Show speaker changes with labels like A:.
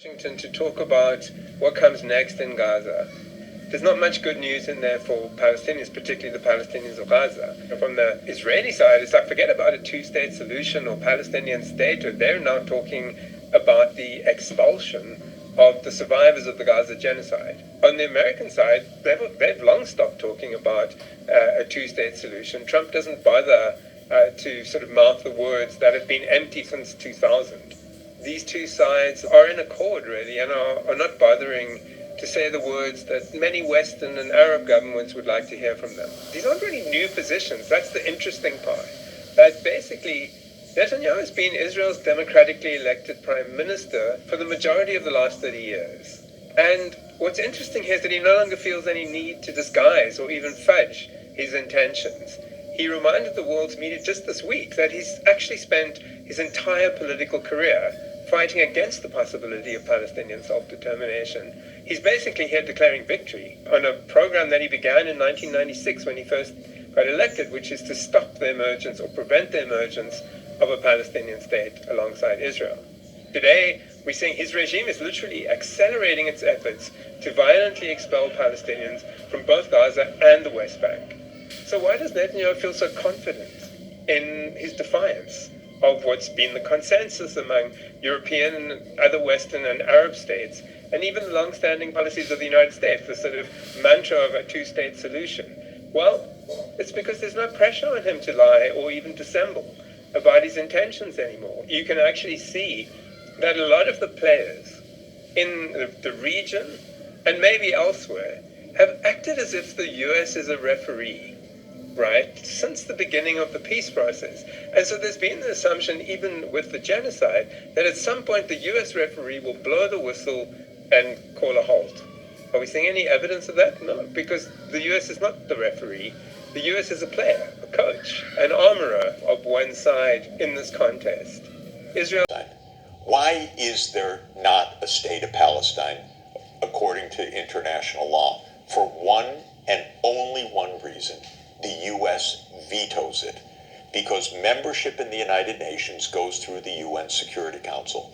A: Washington to talk about what comes next in Gaza. There's not much good news in there for Palestinians, particularly the Palestinians of Gaza. From the Israeli side, it's like, forget about a two-state solution or Palestinian state. They're now talking about the expulsion of the survivors of the Gaza genocide. On the American side, they've long stopped talking about a two-state solution. Trump doesn't bother to sort of mouth the words that have been empty since 2000. These two sides are in accord, really, and are not bothering to say the words that many Western and Arab governments would like to hear from them. These aren't really new positions. That's the interesting part. That basically, Netanyahu has been Israel's democratically elected prime minister for the majority of the last 30 years. And what's interesting here is that he no longer feels any need to disguise or even fudge his intentions. He reminded the world's media just this week that he's actually spent his entire political career fighting against the possibility of Palestinian self-determination. He's basically here declaring victory on a program that he began in 1996 when he first got elected, which is to stop the emergence or prevent the emergence of a Palestinian state alongside Israel. Today, we're seeing his regime is literally accelerating its efforts to violently expel Palestinians from both Gaza and the West Bank. So why does Netanyahu feel so confident in his defiance of what's been the consensus among European and other Western and Arab states, and even the long-standing policies of the United States, the sort of mantra of a two-state solution? Well, it's because there's no pressure on him to lie or even dissemble about his intentions anymore. You can actually see that a lot of the players in the region, and maybe elsewhere, have acted as if the US is a referee, right, since the beginning of the peace process. And so there's been the assumption, even with the genocide, that at some point the US referee will blow the whistle and call a halt. Are we seeing any evidence of that? No, because the US is not the referee. The US is a player, a coach, an armorer of one side in this contest. Israel.
B: Why is there not a state of Palestine according to international law? For one and only one reason: the U.S. vetoes it, because membership in the United Nations goes through the UN Security Council.